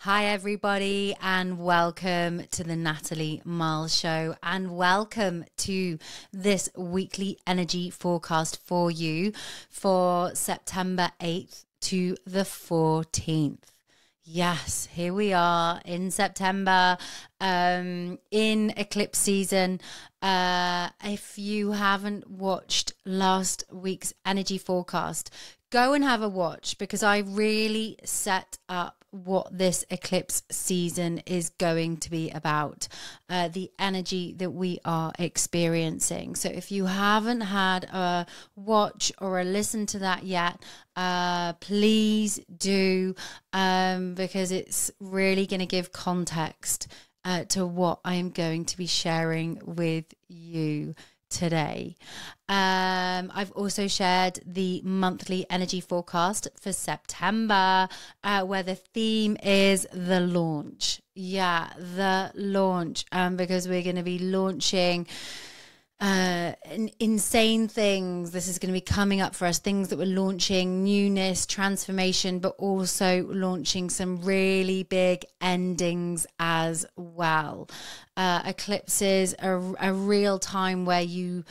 Hi everybody, and welcome to the Natalie Miles Show, and welcome to this weekly energy forecast for you for September 8th to the 14th. Yes, here we are in September, in eclipse season. If you haven't watched last week's energy forecast, go and have a watch, because I really set up what this eclipse season is going to be about, the energy that we are experiencing. So if you haven't had a watch or a listen to that yet, please do, because it's really going to give context to what I am going to be sharing with you today. I've also shared the monthly energy forecast for September, where the theme is the launch. Yeah, the launch, because we're going to be launching insane things. This is going to be coming up for us, things that we're launching, newness, transformation, but also launching some really big endings as well. Eclipses are a real time where you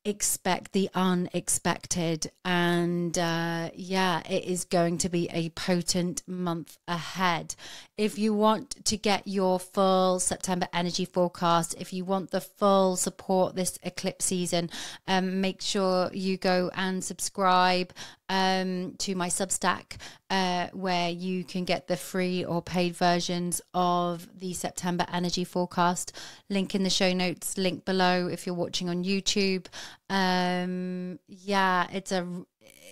expect the unexpected, and it is going to be a potent month ahead. If you want to get your full September energy forecast, if you want the full support this eclipse season, make sure you go and subscribe to my Substack, where you can get the free or paid versions of the September energy forecast. Link in the show notes, link below if you're watching on YouTube.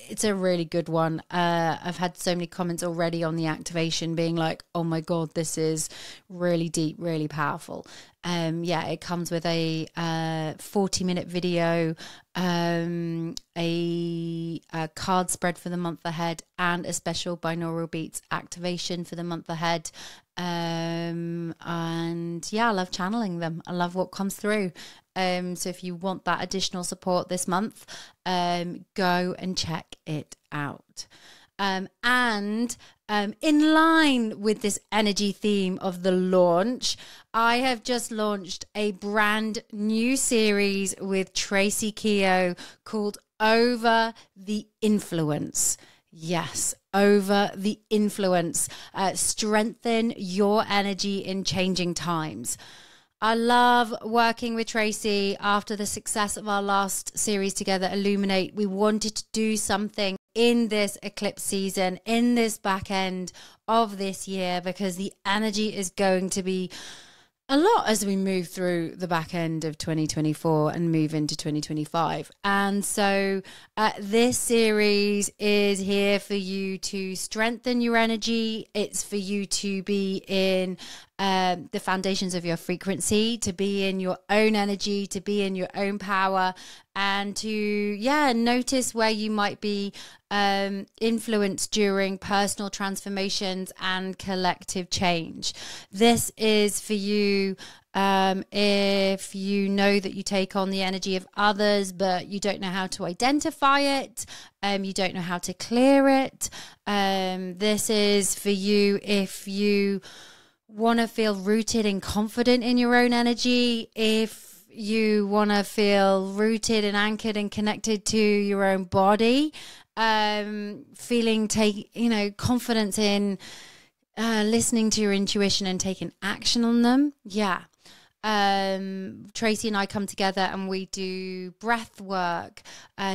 It's a really good one. I've had so many comments already on the activation being like, oh my God, this is really deep, really powerful. It comes with a 40-minute video, a card spread for the month ahead, and a special binaural beats activation for the month ahead. I love channeling them. I love what comes through. So if you want that additional support this month, go and check it out. In line with this energy theme of the launch, I have just launched a brand new series with Tracy Keogh called Over the Influence. Yes, Over the Influence. Strengthen your energy in changing times. I love working with Tracy. After the success of our last series together, Illuminate, we wanted to do something in this eclipse season, in this back end of this year, because the energy is going to be a lot as we move through the back end of 2024 and move into 2025. And so this series is here for you to strengthen your energy. It's for you to be in the foundations of your frequency, to be in your own energy, to be in your own power, and to notice where you might be influenced during personal transformations and collective change. This is for you if you know that you take on the energy of others, but you don't know how to identify it, you don't know how to clear it. This is for you if you want to feel rooted and confident in your own energy, if you want to feel rooted and anchored and connected to your own body, feeling confidence in listening to your intuition and taking action on them. Tracy and I come together and we do breath work,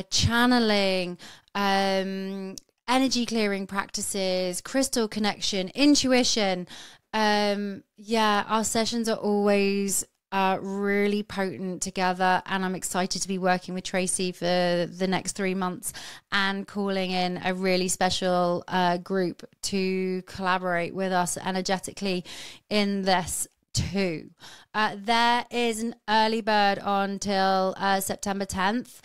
channeling, energy clearing practices, crystal connection, intuition. Our sessions are always really potent together, and I'm excited to be working with Tracy for the next 3 months and calling in a really special group to collaborate with us energetically in this 2. There is an early bird on till September 10th.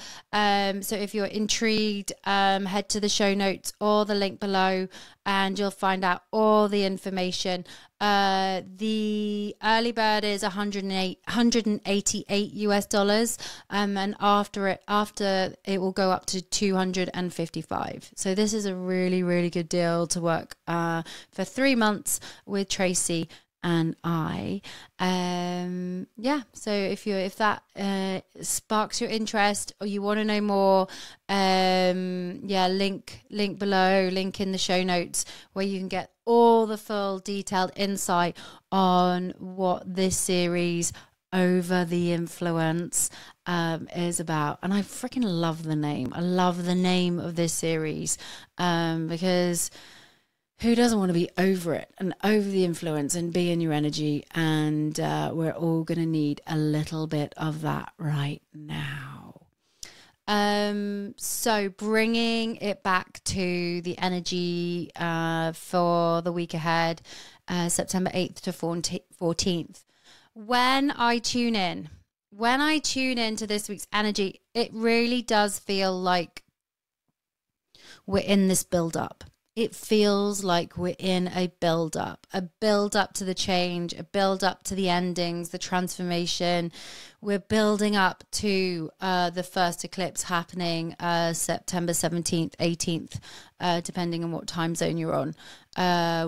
So if you're intrigued, head to the show notes or the link below and you'll find out all the information. The early bird is $188 US, and after it will go up to $255. So this is a really, really good deal to work for 3 months with Tracy and I. So if that sparks your interest or you want to know more, link below, link in the show notes where you can get all the full detailed insight on what this series Over the Influence is about. And I freaking love the name. I love the name of this series because who doesn't want to be over it and over the influence and be in your energy? And we're all going to need a little bit of that right now. So bringing it back to the energy for the week ahead, September 8th to 14th. When I tune into this week's energy, it really does feel like we're in this build-up. It feels like we're in a build-up to the change, a build-up to the endings, the transformation. We're building up to the first eclipse happening September 17th, 18th, depending on what time zone you're on,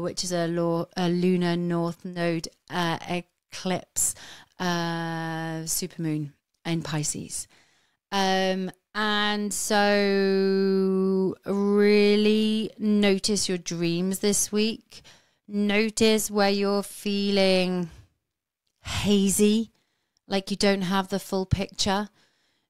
which is a lunar north node eclipse, supermoon in Pisces. And so really notice your dreams this week. Notice where you're feeling hazy, like you don't have the full picture.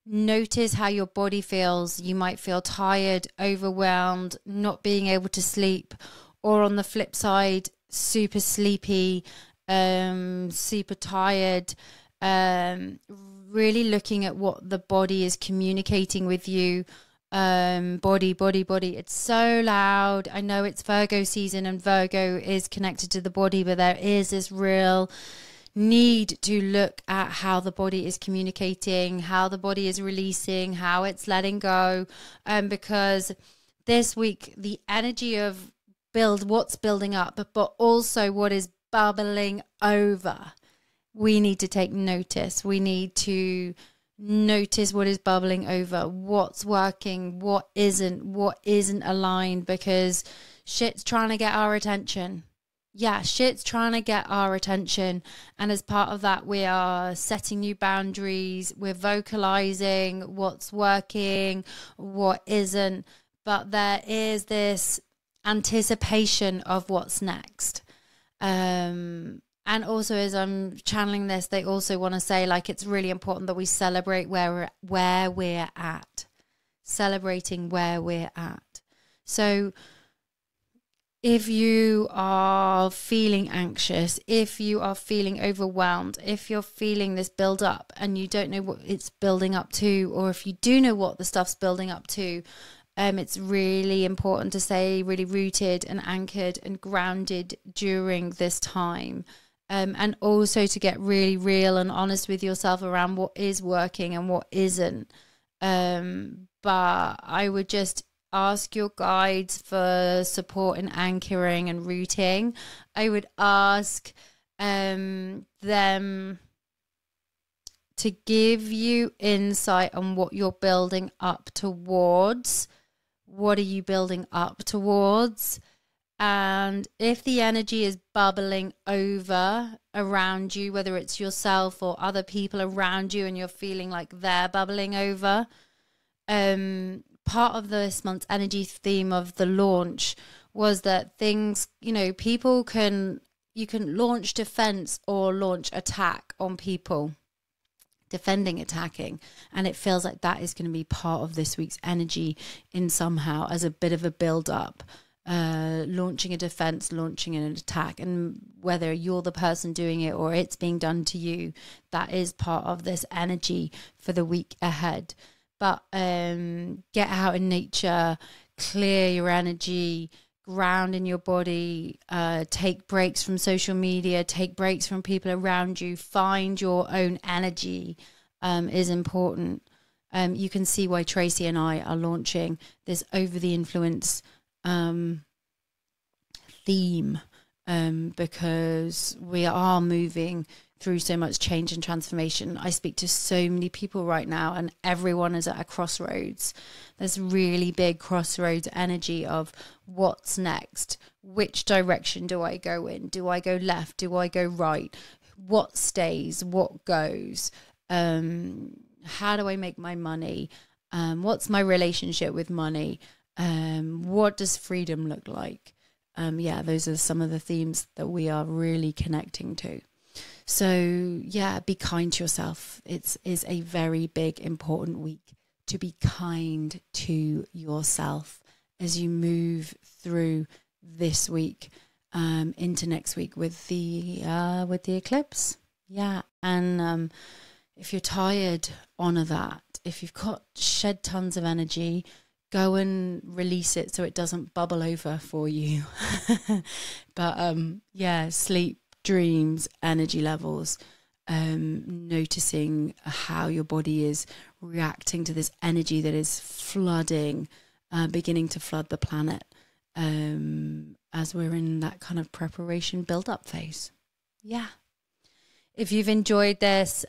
Notice how your body feels. You might feel tired, overwhelmed, not being able to sleep, or on the flip side, super sleepy, super tired. Really looking at what the body is communicating with you. Body. It's so loud. I know it's Virgo season and Virgo is connected to the body, but there is this real need to look at how the body is communicating, how the body is releasing, how it's letting go. Because this week, the energy of what's building up, but also what is bubbling over. We need to take notice. We need to notice what is bubbling over, what's working, what isn't aligned, because shit's trying to get our attention. Yeah, shit's trying to get our attention. And as part of that, we are setting new boundaries. We're vocalizing what's working, what isn't. But there is this anticipation of what's next. And also, as I'm channeling this, they also want to say, like, it's really important that we celebrate where we're at. Celebrating where we're at. So if you are feeling anxious, if you are feeling overwhelmed, if you're feeling this build up and you don't know what it's building up to, or if you do know what the stuff's building up to, it's really important to stay really rooted and anchored and grounded during this time. And also to get really real and honest with yourself around what is working and what isn't. But I would just ask your guides for support in anchoring and rooting. I would ask them to give you insight on what you're building up towards. What are you building up towards? And if the energy is bubbling over around you, whether it's yourself or other people around you, and you're feeling like they're bubbling over, part of this month's energy theme of the launch was that things, you can launch defense or launch attack on people, defending, attacking. And it feels like that is going to be part of this week's energy in somehow as a bit of a build up. Launching a defense, launching an attack, and whether you're the person doing it or it's being done to you, that is part of this energy for the week ahead. But get out in nature, clear your energy, ground in your body, take breaks from social media, take breaks from people around you, find your own energy is important. You can see why Tracy and I are launching this Over the Influence theme, because we are moving through so much change and transformation. I speak to so many people right now, and everyone is at a crossroads. There's really big crossroads energy of what's next? Which direction do I go in? Do I go left? Do I go right? What stays? What goes? How do I make my money? What's my relationship with money? What does freedom look like? Yeah, those are some of the themes that we are really connecting to. So yeah, be kind to yourself. It is a very big, important week to be kind to yourself as you move through this week into next week with the eclipse. Yeah, and if you're tired, honor that. If you've got shed tons of energy, go and release it so it doesn't bubble over for you. But yeah, sleep, dreams, energy levels, noticing how your body is reacting to this energy that is flooding, beginning to flood the planet, as we're in that kind of preparation build-up phase. Yeah. If you've enjoyed this,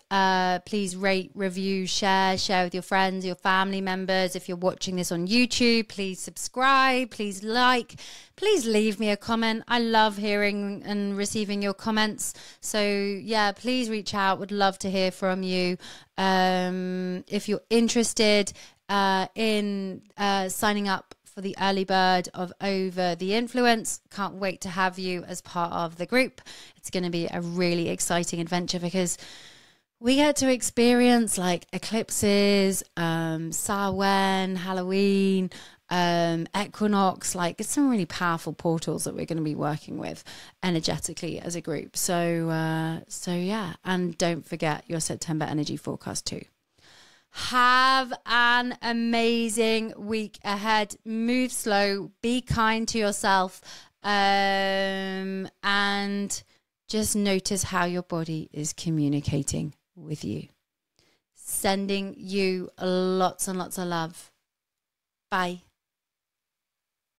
please rate, review, share with your friends, your family members. If you're watching this on YouTube, please subscribe, please like, please leave me a comment. I love hearing and receiving your comments. So yeah, please reach out. Would love to hear from you. If you're interested in signing up for the early bird of Over the Influence, can't wait to have you as part of the group. It's going to be a really exciting adventure because we get to experience like eclipses, Samhain, Halloween, equinox. Like, it's some really powerful portals that we're going to be working with energetically as a group. So yeah, and don't forget your September energy forecast too. Have an amazing week ahead. Move slow, be kind to yourself, and just notice how your body is communicating with you. Sending you lots and lots of love. Bye.